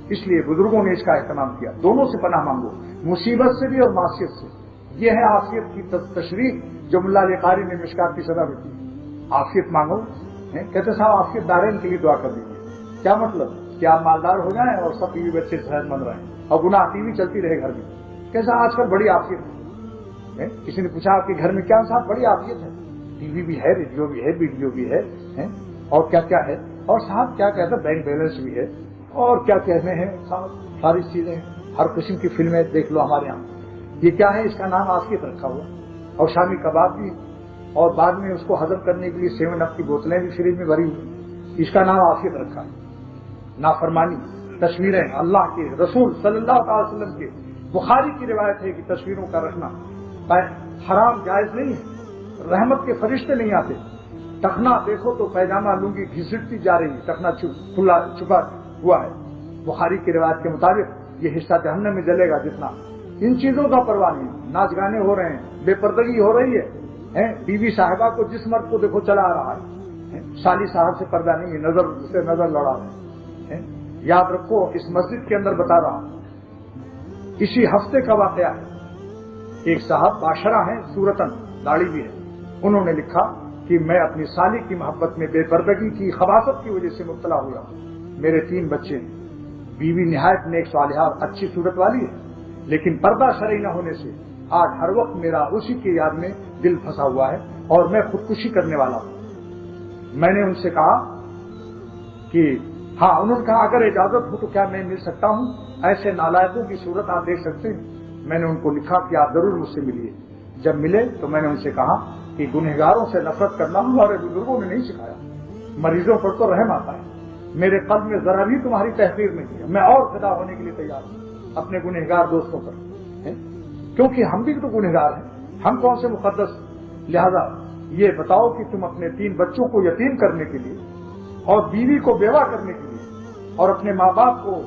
اس لیے بزرگوں نے اس کا اہتمام کیا. دونوں سے پناہ مانگو, مصیبت سے بھی اور معصیت سے. یہ ہے عافیت کی تشریح جو ملا علی قاری نے مشکات کی صدا میں کی. عافیت مانگو, کہتے صاحب عافیت دارین کے لیے دعا کر دیجیے. کیا مطلب کہ آپ مالدار ہو جائیں اور سب بیوی بچے صحت مند رہیں اور گناہ ٹی وی چلتی رہے گھر میں. کیسا آج کل بڑی عافیت ہے. کسی نے پوچھا آپ کے گھر میں کیا؟ صاحب بڑی عافیت ہے, ٹی وی بھی ہے, ریڈیو بھی ہے, ویڈیو بھی ہے, اور کیا کیا ہے, اور صاحب کیا کہتے ہیں بینک بیلنس بھی ہے, اور کیا کہنے ہیں صاحب ساری چیزیں, ہر قسم کی فلمیں دیکھ لو ہمارے یہاں. یہ کیا ہے؟ اس کا نام عافیت رکھا ہوا. اور شامی کباب بھی, اور بعد میں اس کو ہضم کرنے کے لیے 7 اپ کی بوتلیں بھی فریج میں بھری ہوئی. اس کا نام عافیت رکھا ہے. نافرمانی, تصویریں اللہ کے رسول صلی اللہ علیہ وسلم کے, بخاری کی روایت ہے کہ تصویروں کا رکھنا حرام جائز نہیں ہے. رحمت کے فرشتے نہیں آتے. ٹخنا دیکھو تو پیجامہ لنگی گھسٹتی جا رہی ہے, ٹخنا کھلا چھپا ہوا ہے. بخاری کی روایت کے مطابق یہ حصہ جہنم میں جلے گا جتنا. ان چیزوں کا پرواہ نہیں. ناچ گانے ہو رہے ہیں, بے پردگی ہو رہی ہے. بیوی صاحبہ کو جس مرد کو دیکھو چلا آ رہا ہے, سالی صاحب سے پردہ نہیں ہے, نظر سے نظر لڑا رہے ہیں. یاد رکھو, اس مسجد کے اندر بتا رہا ہوں, اسی ہفتے کا واقعہ ہے. ایک صاحب باشرہ ہیں, صورتن داڑھی بھی ہے. انہوں نے لکھا کہ میں اپنی سالی کی محبت میں بے پردگی کی خباثت کی وجہ سے مبتلا ہوا ہوں. میرے 3 بچے ہیں. بیوی نہایت نیک صالحہ اچھی صورت والی ہے, لیکن پردہ شرعی نہ ہونے سے آج ہر وقت میرا اسی کی یاد میں دل پھنسا ہوا ہے اور میں خودکشی کرنے والا ہوں. میں نے ان سے کہا کہ ہاں, انہوں نے کہا اگر اجازت ہو تو کیا میں مل سکتا ہوں؟ ایسے نالائقوں کی صورت آپ دیکھ سکتے ہیں. میں نے ان کو لکھا کہ آپ ضرور مجھ سے ملیے. جب ملے تو میں نے ان سے کہا کہ گنہگاروں سے نفرت کرنا ہمارے بزرگوں نے نہیں سکھایا. مریضوں پر تو رحم آتا ہے. میرے قلب میں ذرا بھی تمہاری تحقیر نہیں ہے. میں اور فدا ہونے کے لیے تیار ہوں اپنے گنہگار دوستوں پر, کیونکہ ہم بھی تو گنہگار ہیں. ہم کون سے مقدس؟ لہذا یہ بتاؤ کہ تم اپنے 3 بچوں کو یتیم کرنے کے لیے اور بیوی کو بیوہ کرنے کے لیے اور اپنے ماں باپ کو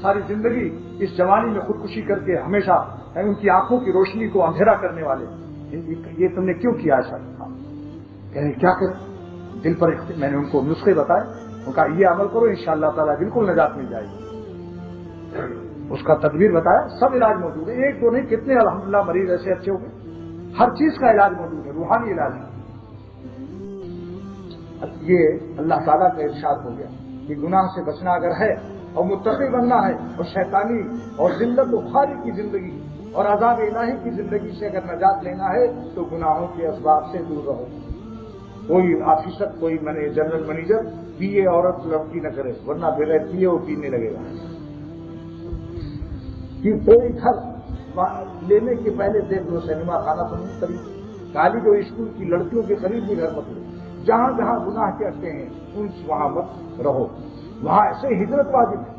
ساری زندگی اس جوانی میں خودکشی کر کے ہمیشہ ان کی آنکھوں کی روشنی کو اندھیرا کرنے والے, یہ تم نے کیوں کیا ایسا؟ کیا کریں دل پر. میں نے ان کو نسخے بتائے, ان کا یہ عمل کرو انشاءاللہ تعالیٰ بالکل نجات مل جائے گی. اس کا تدبیر بتایا. سب علاج موجود ہے, 1 2 نہیں, کتنے الحمدللہ مریض ایسے اچھے ہو گئے. ہر چیز کا علاج موجود ہے, روحانی علاج ہے. یہ اللہ تعالیٰ کا ارشاد ہو گیا کہ گناہ سے بچنا اگر ہے اور متقی بننا ہے اور شیطانی اور ذلت و خواری کی زندگی اور عذاب الہی کی زندگی سے اگر نجات لینا ہے تو گناہوں کے اسباب سے دور رہو. کوئی آفیسر, کوئی جنرل منیجر پیے عورت لڑکی نہ کرے, ورنہ بغیر پیے وہ پینے لگے گا. کہ کوئی گھر لینے کے پہلے دیکھ لو سنیما خانہ تو نہیں قریب, کالج اور اسکول کی لڑکیوں کے قریب بھی گھر مت لو. جہاں جہاں گناہ کرتے ہیں ان وہاں مت رہو. وہاں ایسے ہجرت واجب ہے.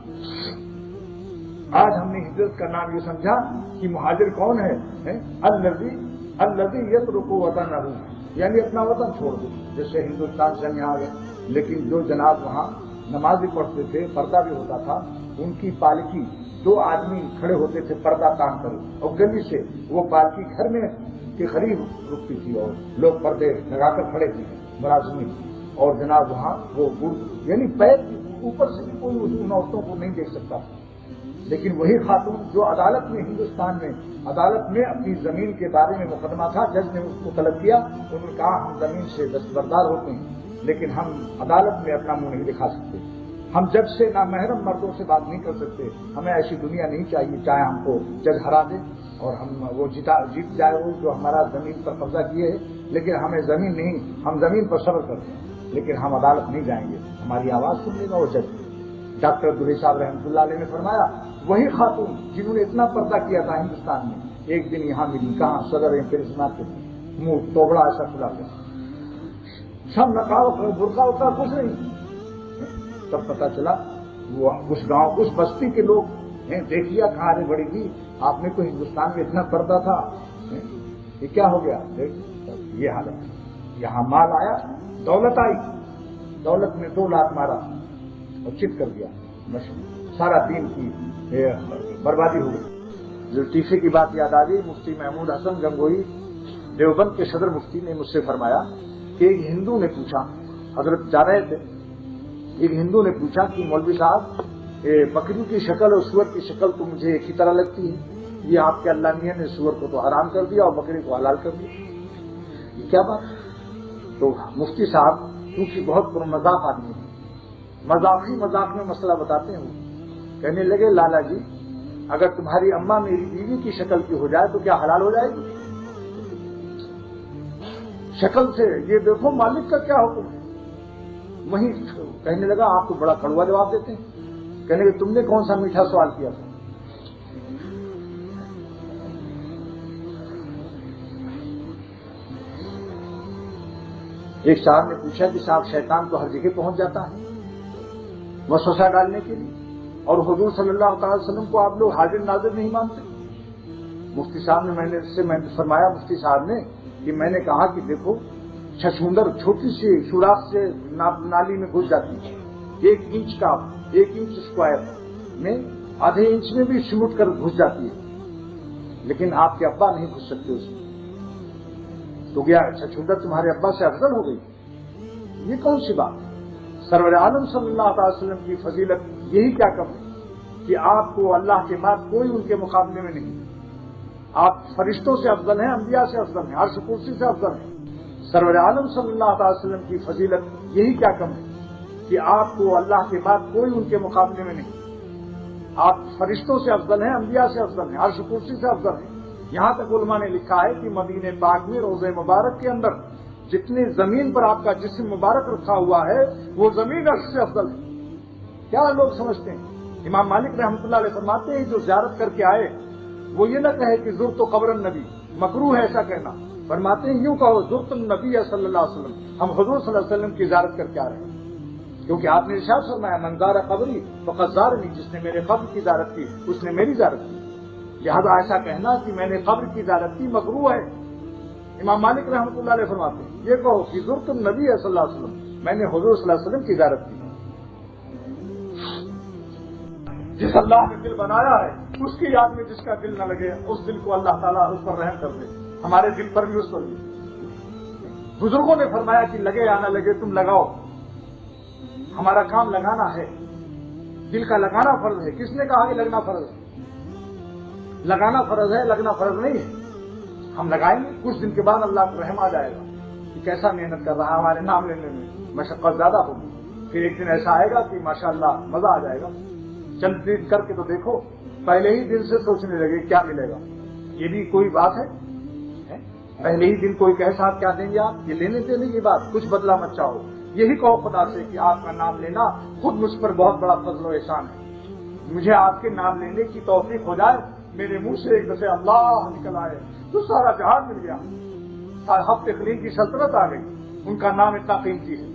آج ہم نے ہجرت کا نام یہ سمجھا کہ مہاجر کون ہے؟ الذی یترک وطنہ, یعنی اپنا وطن چھوڑ دو. جیسے ہندوستان سے ہم یہاں آ گئے, لیکن جو جناب وہاں نماز بھی پڑھتے تھے, پردہ بھی ہوتا تھا, ان کی پالکی 2 آدمی کھڑے ہوتے تھے پردہ کام کرے, اور گلی سے وہ پالکی گھر میں کے قریب رکتی تھی اور لوگ پردے لگا کر کھڑے تھے ملازمین. اور جناب وہاں وہ یعنی پیر اوپر سے بھی کوئی ان عورتوں کو نہیں دیکھ سکتا. لیکن وہی خاتون جو عدالت میں, ہندوستان میں عدالت میں اپنی زمین کے بارے میں مقدمہ تھا, جج نے اس کو طلب کیا, انہوں نے کہا ہم زمین سے دستبردار ہوتے ہیں لیکن ہم عدالت میں اپنا منہ نہیں دکھا سکتے. ہم جج سے نامحرم مردوں سے بات نہیں کر سکتے. ہمیں ایسی دنیا نہیں چاہیے, چاہے ہم کو جج ہرا دے اور ہم وہ جیت جائے وہ جو ہمارا زمین پر قبضہ کیے ہے, لیکن ہمیں زمین نہیں, ہم زمین پر صبر کرتے ہیں لیکن ہم عدالت نہیں جائیں گے. ہماری آواز سن لے گا وہ جج. ڈاکٹر عبدالرحی صاحب رحمۃ اللہ علیہ نے فرمایا وہی خاتون جنہوں نے اتنا پردہ کیا تھا ہندوستان میں, ایک دن یہاں ملی. کہاں؟ صدر امپیرسمات کے منہ توبڑا ایسا کھلا گیا, سب نقاب برقع ہوتا کچھ نہیں. تب پتا چلا وہ اس گاؤں اس بستی کے لوگ ہیں, دیکھ لیا کہاں آگے بڑھی گی, آپ نے تو ہندوستان میں اتنا پردہ تھا, یہ کیا ہو گیا؟ یہ حالت. یہاں مال آیا, دولت آئی, دولت میں 2 لاکھ مارا اور چت کر دیا, سارا دین کی بربادی ہو گئی. لطیفے کی بات یاد آ گئی. مفتی محمود حسن گنگوئی دیوبند کے صدر مفتی نے مجھ سے فرمایا کہ ایک ہندو نے پوچھا, حضرت جا رہے تھے, ایک ہندو نے پوچھا کہ مولوی صاحب बकरी की शक्ल और सूअर की शक्ल तो मुझे एक ही तरह लगती है, ये आपके अल्लाह मियां ने सूअर को तो हराम कर दिया और बकरी को हलाल कर दिया, ये क्या बात? तो मुफ्ती साहब क्योंकि बहुत पुरमजाक आदमी है, मजाक में मसला बताते हैं। कहने लगे लाला जी, अगर तुम्हारी अम्मा मेरी बीवी की शक्ल की हो जाए तो क्या हलाल हो जाएगी? शक्ल से ये देखो मालिक का क्या हुक्म है। वहीं कहने लगा आप तो बड़ा कड़वा जवाब देते हैं। कहने लगे तुमने कौन सा मीठा सवाल किया था? एक साहब ने पूछा कि साहब शैतान तो हर जगह पहुंच जाता है वसवसा डालने के लिए, और हुजूर सल्लल्लाहु अलैहि वसल्लम को आप लोग हाजिर नाजिर नहीं मानते। मुफ्ती साहब ने मैंने फरमाया मुफ्ती साहब ने कि मैंने कहा कि देखो छछूंदर छोटी सी सुराख से नाली में घुस जाती है, 1 इंच स्क्वायर में, आधे इंच में भी सिमट कर घुस जाती है, लेकिन आपके अब्बा नहीं घुस सकते उसमें। तो क्या छछूंदर तुम्हारे अब्बा से अफजल हो गई? ये कौन सी बात? सरवर आलम सल्लल्लाहु अलैहि वसल्लम की फजीलत यही क्या कम है कि आपको अल्लाह के बाद कोई उनके मुकाबले में नहीं। आप फरिश्तों से अफजल हैं, अंबिया से अफजल हैं, अर्श कुर्सी से अफजल हैं। सरवर आलम सल्लल्लाहु अलैहि वसल्लम की फजीलत यही क्या कम है कि आपको अल्लाह के बाद कोई उनके मुकाबले में नहीं। आप फरिश्तों से अफजल हैं, अंबिया से अफजल हैं, अर्श कुर्सी से अफजल हैं। यहां तक उलमा ने लिखा है कि मदीने पाक में रोज़े मुबारक के अंदर जितनी जमीन पर आपका जिस्म मुबारक रखा हुआ है वो जमीन अर्श से अफजल है। क्या लोग समझते हैं? इमाम मालिक रहमतुल्लाह अलैह फरमाते हैं जो ज़ियारत करके आए वो ये न कहे कि ज़ुरतु क़ब्रन नबी, मकरूह है ऐसा कहना। फरमाते हैं यूं कहो ज़ुरतु नबी सल्लल्लाहु अलैहि वसल्लम, हम हुज़ूर सल्लल्लाहु अलैहि वसल्लम की ज़ियारत करके आ रहे हैं। क्योंकि आपने इरशाद फरमाया मन ज़ारा क़ब्री फ़क़द ज़ारनी, जिसने मेरे क़ब्र की ज़ियारत की उसने मेरी ज़ियारत की। लिहाजा ऐसा कहना कि मैंने क़ब्र की ज़ियारत की मकरूह है। इमाम मालिक रहमतुल्लाह अलैह फरमाते हैं ये कहो कि ज़ुरतु नबी सल्लल्लाहु अलैहि वसल्लम, मैंने हुज़ूर सल्लल्लाहु अलैहि वसल्लम की ज़ियारत की। जिस अल्लाह ने दिल बनाया है उसकी याद में जिसका दिल न लगे उस दिल को अल्लाह ताला उस पर रहम कर दे, हमारे दिल पर भी उस पर भी। बुजुर्गों ने फरमाया कि लगे या न लगे तुम लगाओ, हमारा काम लगाना है, दिल का लगाना फर्ज है। किसने कहा कि लगना फर्ज है? लगाना फर्ज है, लगना फर्ज नहीं है। हम लगाएंगे, कुछ दिन के बाद अल्लाह को रहम आ जाएगा कि कैसा मेहनत कर रहा है, हमारे नाम लेने में मशक्कत ज्यादा होगी। फिर एक दिन ऐसा आएगा कि माशाअल्लाह मजा आ जाएगा। चंद दिन करके तो देखो, पहले ही दिन से सोचने लगे क्या मिलेगा। ये भी कोई बात है? पहले ही दिन कोई कहे साहब क्या देंगे आप, ये लेने देने की बात, कुछ बदला मत चाहो। यही कहो खुदा से कि आपका नाम लेना खुद मुझ पर बहुत बड़ा फजल व एहसान है। मुझे आपके नाम लेने की तौफीक हो जाए, मेरे मुंह से एक दफे अल्लाह निकल आए तो सारा जहान मिल गया। हफ्ते खलील की सल्तनत आ गई। उनका नाम इतना कीमती है,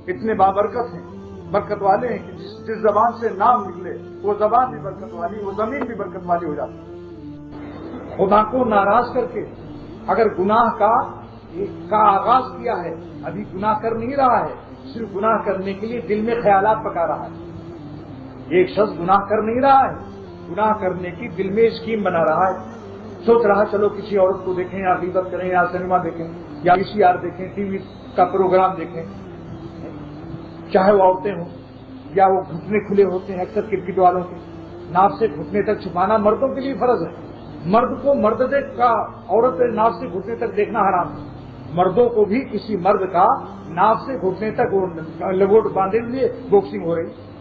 इतने बाबरकत हैं, बरकत वाले हैं कि जिस जबान से नाम निकले वो जबान भी बरकत वाली, वो जमीन भी बरकत वाली हो जाती है। खुदा को नाराज करके अगर गुनाह का आगाज किया है, अभी गुनाह कर नहीं रहा है, सिर्फ गुनाह करने के लिए दिल में ख्यालात पका रहा है। एक शख्स गुनाह कर नहीं रहा है, गुनाह करने की दिल में स्कीम बना रहा है, सोच रहा चलो किसी औरत को देखें या गीबत करें या सिनेमा देखें या VCR देखें, टीवी का प्रोग्राम देखें, चाहे वो औरतें हों या वो घुटने खुले होते हैं अक्सर क्रिकेट वालों के, नाक से घुटने तक छुपाना मर्दों के लिए फर्ज है। मर्द को मर्द का औरत नाक से घुटने तक देखना हराम है। मर्दों को भी किसी मर्द का नाक से घुटने तक लगोट बांधे हुए बॉक्सिंग हो रही।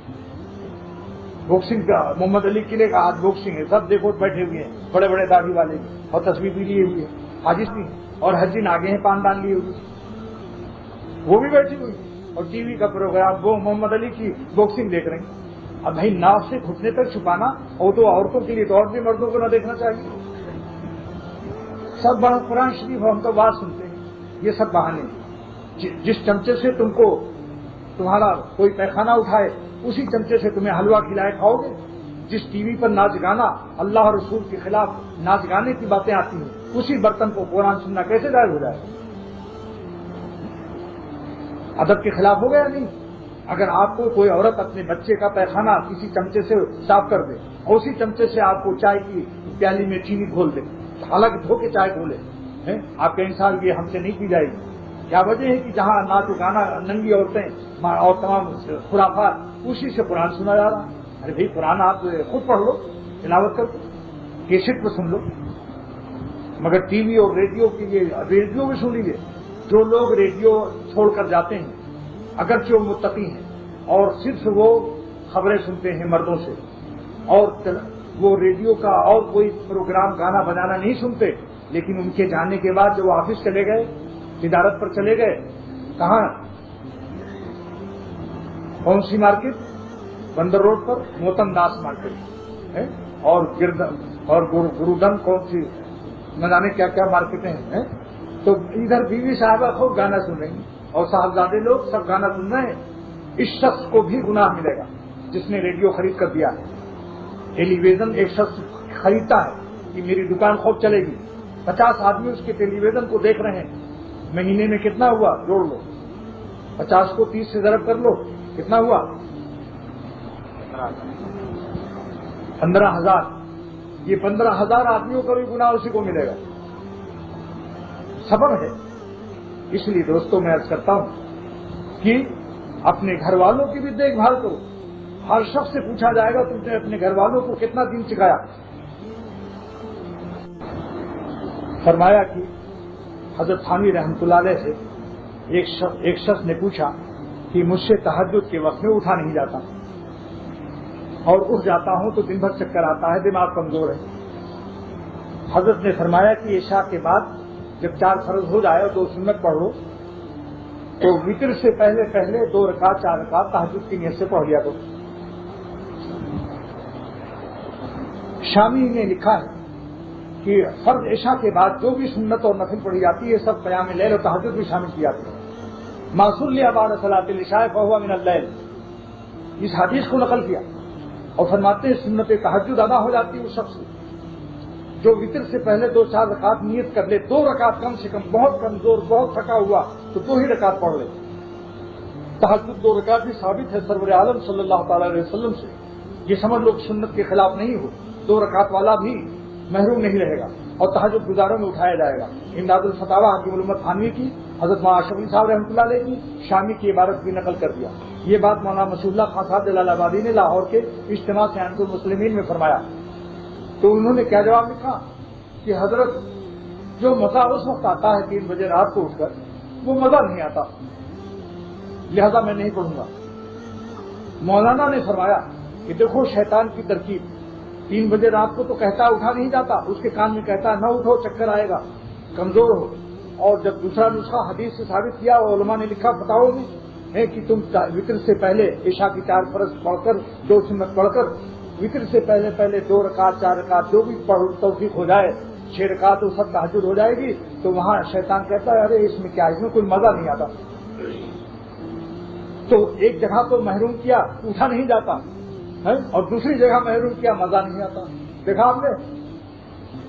बॉक्सिंग का मोहम्मद अली किले का आज बॉक्सिंग है, सब देखो बैठे हुए हैं, बड़े बड़े दाढ़ी वाले और तस्वीर भी लिए हुए, हाजिस भी और हजीन आगे हैं पानदान लिए हुए, वो भी बैठी हुई और टीवी का प्रोग्राम वो मोहम्मद अली की बॉक्सिंग देख रहे हैं। अब भाई नाक से घुटने तक छुपाना और तो औरतों के लिए तो और भी मर्दों को न देखना चाहिए। सब बड़ा कुरान शरीफ हम तो बात सुनते हैं, ये सब बहाने। जिस चमचे से तुमको तुम्हारा कोई पैखाना उठाए उसी चमचे से तुम्हें हलवा खिलाए खाओगे। जिस टीवी पर नाच गाना अल्लाह और रसूल के खिलाफ नाच गाने की बातें आती हैं, उसी बर्तन को कुरान सुनना कैसे जायज हो जाएगा? अदब के खिलाफ हो गया नहीं? अगर आपको कोई औरत अपने बच्चे का पैखाना किसी चमचे से साफ कर दे और उसी चमचे से आपको चाय की प्याली में चीनी घोल दे, हालांकि धो के चाय घोले, आप कहें साहब ये हमसे नहीं पी जाएगी। क्या वजह है कि जहां नाच गाना, नंगी औरतें और तमाम खुराफात, उसी से कुरान सुना जा रहा है। ارے بھائی قرآن آپ خود پڑھ لو تلاوت کر کے، کیسٹ پہ سن لو، مگر ٹی وی اور ریڈیو کی ریڈیو بھی سن لیجیے. جو لوگ ریڈیو چھوڑ کر جاتے ہیں اگرچہ وہ متقی ہیں اور صرف وہ خبریں سنتے ہیں مردوں سے، اور وہ ریڈیو کا اور کوئی پروگرام گانا بجانا نہیں سنتے، لیکن ان کے جانے کے بعد جو آفس چلے گئے، تجارت پر چلے گئے، کہاں، کون سی مارکیٹ؟ بندر روڈ پر موتن داس مارکیٹ ہے، اور گرودن کون سی نہ جانے کیا کیا مارکیٹیں ہیں. تو ادھر بیوی صاحبہ خوب گانا سن رہی ہیں اور صاحبزادے لوگ سب گانا سن رہے ہیں. اس شخص کو بھی گناہ ملے گا جس نے ریڈیو خرید کر دیا ہے. ٹیلی ویژن ایک شخص خریدتا ہے کہ میری دکان خوب چلے گی، 50 آدمی اس کے ٹیلی ویژن کو دیکھ رہے ہیں، مہینے میں کتنا ہوا جوڑ لو، 50 کو 30 سے ضرب کر لو، کتنا ہوا؟ 15,000. یہ 15,000 آدمیوں کا بھی گناہ اسی کو ملے گا. سبب ہے. اس لیے دوستوں میں عرض کرتا ہوں کہ اپنے گھر والوں کی بھی دیکھ بھال کرو. ہر شخص سے پوچھا جائے گا تم نے اپنے گھر والوں کو کتنا دین سکھایا. فرمایا کہ حضرت تھانوی رحمۃ اللہ علیہ سے ایک شخص نے پوچھا کہ مجھ سے تہجد کے وقت میں اٹھا نہیں جاتا اور اٹھ جاتا ہوں تو دن بھر چکر آتا ہے، دماغ کمزور ہے. حضرت نے فرمایا کہ عشاء کے بعد جب 4 فرض ہو جائے اور 2 سنت پڑھ لو تو وتر سے پہلے 2 رکعت 4 رکعت تہجد کی نیت سے پڑھ لیا. تو شامی نے لکھا ہے کہ فرض عشاء کے بعد جو بھی سنت اور نفل پڑھی جاتی ہے سب قیام لیل اور تہجد بھی شامل کی جاتی ہے. ما صلی بعد صلاۃ العشاء فہو من اللیل، اس حدیث کو نقل کیا اور فرماتے ہیں سنت تہجد ادا ہو جاتی ہے اس شخص سے جو وتر سے پہلے 2-4 رکعت نیت کر لے. 2 رکعت کم سے کم، بہت کمزور بہت تھکا ہوا تو 2 ہی رکعت پڑھ لے. تہجد 2 رکعت بھی ثابت ہے سرور عالم صلی اللہ تعالی علیہ وسلم سے. یہ سمجھ لوگ سنت کے خلاف نہیں ہو. 2 رکعت والا بھی محروم نہیں رہے گا اور تہجد گزاروں میں اٹھایا جائے گا. امداد الفتاوی حکیم الامت تھانوی کی، حضرت مولانا شفیع صاحب رحمۃ اللہ علیہ کی، شامی کی عبارت بھی نقل کر دیا. یہ بات مولانا مسعود اللہ خان صاحب جلال آبادی نے لاہور کے اجتماع سیانت المسلمین میں فرمایا. تو انہوں نے کیا جواب لکھا کہ حضرت جو مزہ اس وقت آتا ہے 3 بجے رات کو اٹھ کر، وہ مزہ نہیں آتا، لہذا میں نہیں پڑھوں گا. مولانا نے فرمایا کہ دیکھو شیطان کی ترکیب، 3 بجے رات کو تو کہتا اٹھا نہیں جاتا، اس کے کان میں کہتا نہ اٹھو چکر آئے گا، کمزور ہو. اور جب دوسرا نسخہ حدیث سے ثابت کیا اور علماء نے لکھا فتاوی میں ہے کہ تم وتر سے پہلے عشاء کی 4 فرض پڑھ کر 2 سنت پڑھ کر وتر سے پہلے 2 رکعت 4 رکعت جو بھی پڑھ توفیق ہو جائے 6 رکعت تو سب تہجد ہو جائے گی. تو وہاں شیطان کہتا ہے ارے اس میں کیا، اس میں کوئی مزہ نہیں آتا. تو ایک جگہ تو محروم کیا اٹھا نہیں جاتا ہے اور دوسری جگہ محروم کیا مزہ نہیں آتا. دیکھا آپ نے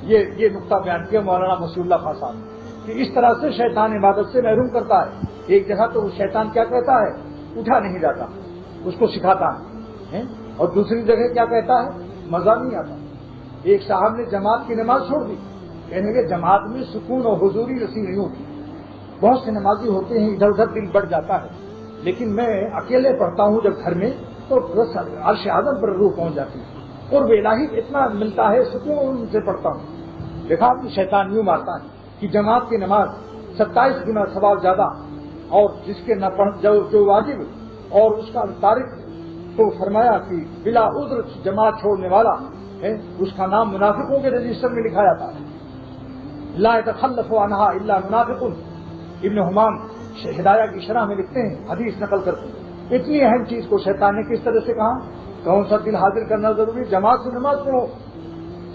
یہ نقطہ بیان کیا مولانا مسعود اللہ خان صاحب کہ اس طرح سے شیطان عبادت سے محروم کرتا ہے. ایک جگہ تو شیطان کیا کہتا ہے اٹھا نہیں جاتا، اس کو سکھاتا ہے، اور دوسری جگہ کیا کہتا ہے مزہ نہیں آتا. ایک صاحب نے جماعت کی نماز چھوڑ دی، کہنے لگے جماعت میں سکون اور حضوری نصیب نہیں ہوتی. بہت سے نمازی ہوتے ہیں ادھر ادھر دل بڑھ جاتا ہے، لیکن میں اکیلے پڑھتا ہوں جب گھر میں تو عرش اعظم پر روح پہنچ جاتی ہے اور الہی اتنا ملتا ہے سکون سے پڑھتا ہوں. دیکھا کہ شیطان یوں مارتا ہے کہ جماعت کی نماز 27 گنا ثواب زیادہ، اور جس کے نہ پڑھ جو واجب اور اس کا تارک تو فرمایا کہ بلا عذر جماعت چھوڑنے والا ہے اس کا نام منافقوں کے رجسٹر میں لکھا جاتا ہے. لا يتخلف عنها الا منافق. ابن حمام ہدایہ کی شرح میں لکھتے ہیں، حدیث نقل کرتے ہیں. اتنی اہم چیز کو شیطان نے کس طرح سے کہا، کون سا دل حاضر کرنا ضروری، جماعت سے نماز پڑھو،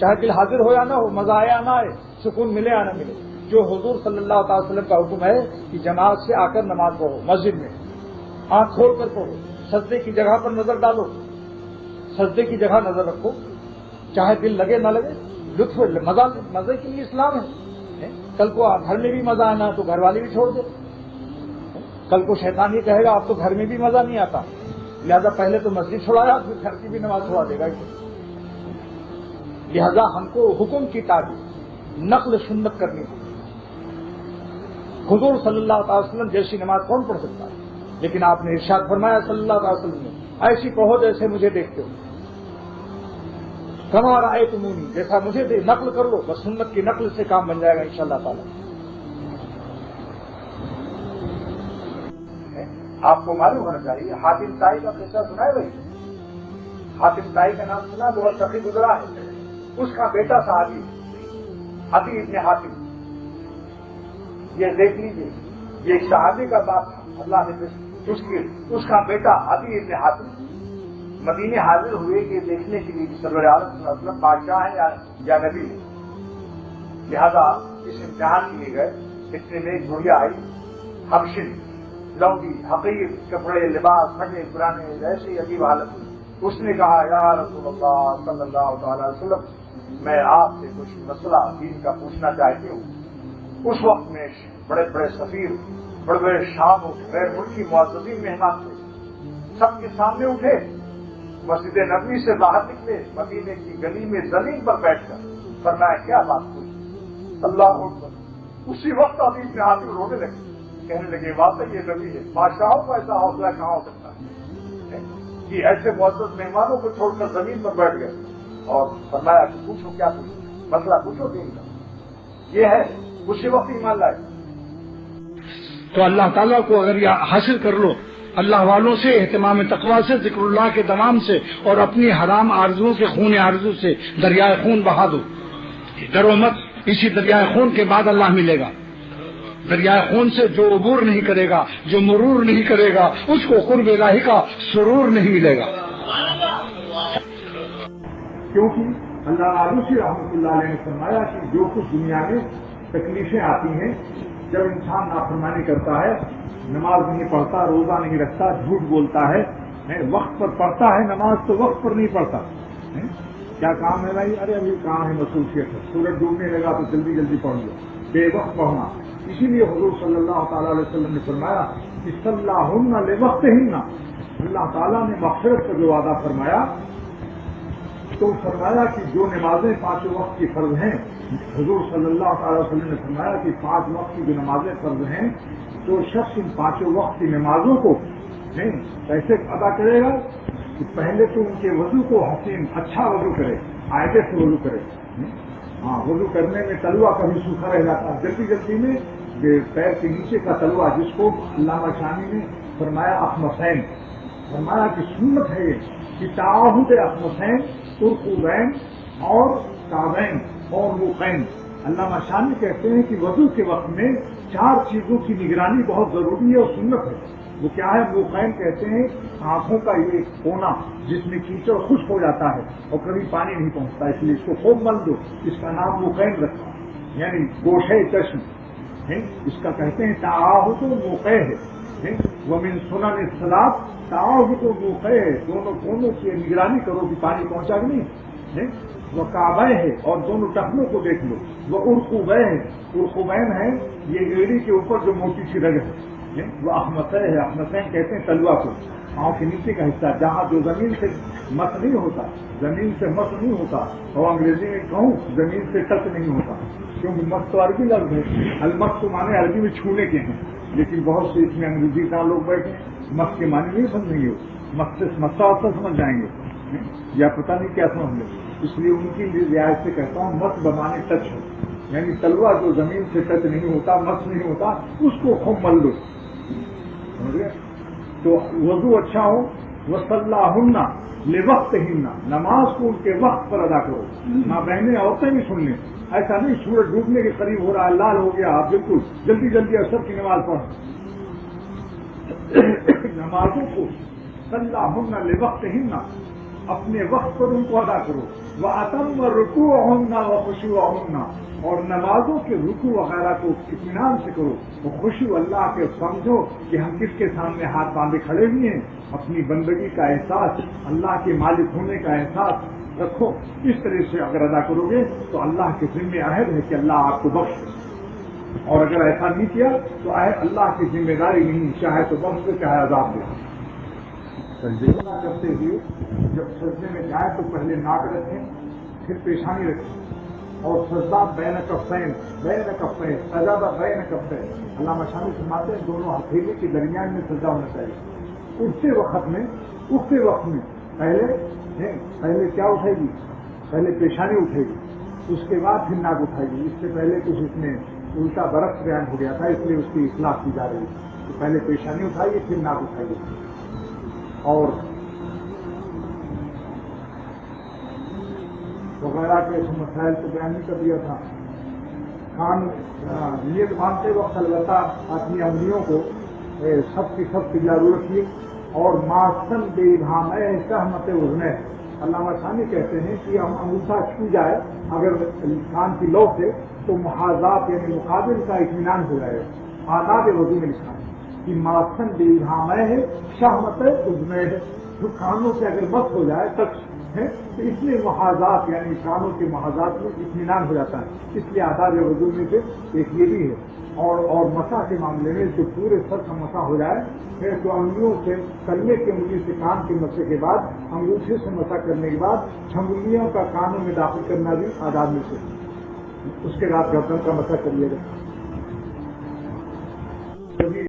چاہے دل حاضر ہو یا نہ ہو، مزہ آئے یا نہ آئے، سکون ملے یا نہ ملے. جو حضور صلی اللہ تعالی وسلم کا حکم ہے کہ جماعت سے آ کر نماز پڑھو، مسجد میں آنکھ کھول کر پڑھو، سجدے کی جگہ پر نظر ڈالو، سجدے کی جگہ نظر رکھو، چاہے دل لگے نہ لگے، لطف مزے کے لیے اسلام ہے. کل کو گھر میں بھی مزہ آنا تو گھر والے بھی چھوڑ دے. کل کو شیطان یہ کہے گا اب تو گھر میں بھی مزہ نہیں آتا، لہذا پہلے تو مسجد چھوڑایا پھر گھر کی بھی نماز چھوڑا دے گا. لہذا ہم کو حکم کی تعبیر نقل سنت کرنی ہے. حضور صلی اللہ تعالی وسلم جیسی نماز کون پڑھ سکتا ہے؟ لیکن آپ نے ارشاد فرمایا صلی اللہ تعالی وسلم نے ایسی پڑھو جیسے مجھے دیکھتے ہو. कमा रअयतुमूनी, जैसा मुझे नकल कर लो, बस सुन्नत की नकल से काम बन जाएगा इंशाअल्लाह ताला। आपको मालूम होना चाहिए, हातिम ताई का किस्सा सुना है भाई? हातिम ताई का नाम सुना, बहुत सखी गुजरा है। उसका बेटा सहाबी अदी इब्न हातिम, ये देख लीजिए, ये एक सहाबी का बाप था, अल्लाह ने उसका बेटा अदी इब्न हातिम मदीने हाजिर हुए कि देखने के लिए सल्लल्लाहु अलैहि वसल्लम बादशाह है या नबी है। लिहाजा इस इम्तिहान के लिए गए। इतने में एक बुढ़िया आई, हबशिन, लौंगी, हकीर, कपड़े, लिबास फटे पुराने, ऐसी अजीब हालत। उसने कहा, या रसूलल्लाह सल्लल्लाहु अलैहि वसल्लम, मैं आपसे कुछ मसला दीन का पूछना चाहती हूँ। उस वक्त में बड़े बड़े सफीर, बड़े बड़े शाम गैर मुल्की मुअज़्ज़ज़ीन मेहमान थे, सबके सामने उठे, मस्जिद नबवी से बाहर निकले, मदीने की गली में जमीन पर बैठकर फरमाया, क्या बात हुई? अल्लाह अकबर। उसी वक्त अभी इब्न हातिम रोने लगे, कहने लगे, वाकई ये नबी है, बादशाहों को ऐसा हौसला कहाँ हो सकता है कि ऐसे मुअज़्ज़ज़ मेहमानों को छोड़कर जमीन पर बैठ गए। और फरमाया कि पूछो, क्या पूछो, मसला पूछो दीन का। ये है, उसी वक्त ईमान लाए। तो अल्लाह ताला को अगर यह हासिल कर लो, अल्लाह वालों से, एहतिमाम तकवा से, जिक्रुल्लाह के दमाम से और अपनी हराम आरज़ुओं के खून आरज़ू से दरियाए खून बहा दो। डरो मत, इसी दरियाए खून के बाद अल्लाह मिलेगा। दरियाए खून से जो उबूर नहीं करेगा, जो मरूर नहीं करेगा, उसको कुर्ब इलाही का सुरूर नहीं मिलेगा। क्योंकि अल्लाह आलूसी रहमतुल्लाह अलैह ने फरमाया कि जो कुछ दुनिया में तकलीफें आती हैं, जब इंसान नाफरमानी करता है, नमाज नहीं पढ़ता, रोजा नहीं रखता, झूठ बोलता है, वक्त पर पढ़ता है नमाज तो वक्त पर नहीं पढ़ता, क्या काम है भाई? अरे अभी काम है, मसरूफियत है, सूरज डूबने लगा तो जल्दी जल्दी पढ़ लो, बेवक्त पढ़ना। इसीलिए हुजूर सल्लल्लाहु ताला अलैहि वसल्लम ने फरमाया कि सल्लाहुन्ना लिवक्तिहिन्ना, अल्लाह ताला ने मग़फ़िरत का जो वादा फरमाया, तो फरमाया कि जो नमाजें पांचों वक्त की फर्ज हैं, हुजूर सल्लल्लाहु अलैहि वसल्लम ने फरमाया कि 5 वक्त की जो नमाजें फर्ज हैं, तो शख्स इन 5 वक्त की नमाजों को कैसे अदा करेगा कि पहले तो उनके वजू को हसीन अच्छा वजू करे, आयदे से वजू करे। हाँ, वजू करने में तलवा कभी सूखा रह जाता, जल्दी जल्दी में पैर के नीचे का तलवा, जिसको अल्लामा शानी ने फरमाया अखमसैन, फरमाया कि सुन्नत है कि ताहुद अखमसैन, तुर्कुबैन और काबैन और मुकैन। अल्लामा शानी कहते हैं कि वजू के वक्त में 4 चीजों की निगरानी बहुत जरूरी है और सुन्नत है। वो क्या है? मुकैन कहते हैं आंखों का ये कोना जिसमें कीचड़ खुश्क हो जाता है और कभी पानी नहीं पहुंचता, इसलिए इसको खूब मल दो, इसका नाम मुकैन रखा, यानी गोशे चश्म है, इसका कहते हैं ताहुद मुकै है। वो मिन सुनन सलात ताहुद मुकै है, दोनों कोनों की निगरानी करो कि पानी पहुंचा कि नहीं। वो काबे है और दोनों टखनों को देख लो। वो उर्कुबै है, उर्कुबैन है ये एड़ी के ऊपर जो मोटी सी रग है। वो अहमसै है, अहमसैन कहते हैं तलवा को, पाँव के नीचे का हिस्सा जहाँ जो जमीन से मस नहीं होता, जमीन से मस नहीं होता, और अंग्रेजी में कहूँ जमीन से टच नहीं होता, क्योंकि मस तो अरबी लफ्ज है, अलमस तो माने अरबी में छूने के हैं, लेकिन बहुत से इसमें अंग्रेजी का लोग बैठे मस के माने नहीं समझेंगे, मस से मस्सा समझ जाएंगे या पता नहीं क्या समझ लेंगे। इसलिए उनकी रियायत से कहता हूँ मस बमाने टच हो, यानी तलवा जो जमीन से टच नहीं होता, मस नहीं होता, उसको खूब मल लो, समझ गए। तो वजू अच्छा हो, वसल्लाहुन्ना लिवक्तिहिन्ना, नमाज को उनके वक्त पर अदा करो। माँ बहनें औरतें भी सुन लें, ऐसा नहीं सूरज डूबने के करीब हो रहा है, लाल हो गया, आप बिल्कुल जल्दी जल्दी असर की नमाज पढ़। नमाजों को सल्लाहुन्ना लिवक्तिहिन्ना, अपने वक्त पर उनको अदा करो। व अतम रुकूअहुन्ना व खुशूअहुन्ना, और नमाजों के रुकू वगैरह को इत्मीनान से करो, वो खुशू अल्लाह के समझो कि हम किसके सामने हाथ बांधे खड़े हुए हैं, अपनी बंदगी का एहसास, अल्लाह के मालिक होने का एहसास रखो। इस तरह से अगर अदा करोगे तो अल्लाह के जिम्मे अहद है कि अल्लाह आपको बख्श दे, और अगर ऐसा नहीं किया तो अल्लाह की जिम्मेदारी नहीं, चाहे तो बख्श दे चाहे अजाब दे। सजदा करते हुए जब सजदे में जाए तो पहले नाक रखें, फिर पेशानी रखें, और सजदा बैन कफ़ैन, सजदा बैन कफ़ैन, अल्लाह शानी फरमाते हैं दोनों हथेली के दरमियान में सजदा होना चाहिए। उठते वक्त में पहले क्या उठेगी? पहले पेशानी उठेगी, उसके बाद फिर नाक उठाएगी। इससे पहले कुछ इसमें उल्टा बरक्स बयान हो गया था, इसलिए उसकी इस्लाह की जा रही है। तो पहले पेशानी उठाइए फिर नाक उठाइए। और वगैरह के ऐसे मसाइल को बयान नहीं कर दिया था। कान नियत मानते वक्त अलबत्ता अपनी अंगुलियों को सबकी सब जारू रखिए। और मासन बेभाम सहमत उजने, अल्लामा सानी कहते हैं कि हम अंगूठा छू जाए अगर कान की लौ से तो मुहाजात यानी मुकाबिल का इत्मीनान हो जाए। आदाब वजू में लिखा है कि मासन बेभाम है सहमत उजने है, जो कानों से अगर मत हो जाए तक है तो इसलिए मुहाजात यानी कानों के मुहाजात में इत्मीनान हो जाता है। इसलिए आदाब वजू में से एक ये भी है। और मसा के मामले में जो पूरे सर का मसा हो जाए फिर तो अंगुलियों से कलमे की उंगली से कान के मसे के बाद अंगूठे से मसा करने के बाद छंगुलियों का कानों में दाखिल करना भी आदाब में से। उसके बाद गर्दन का मसा करिएगा। कभी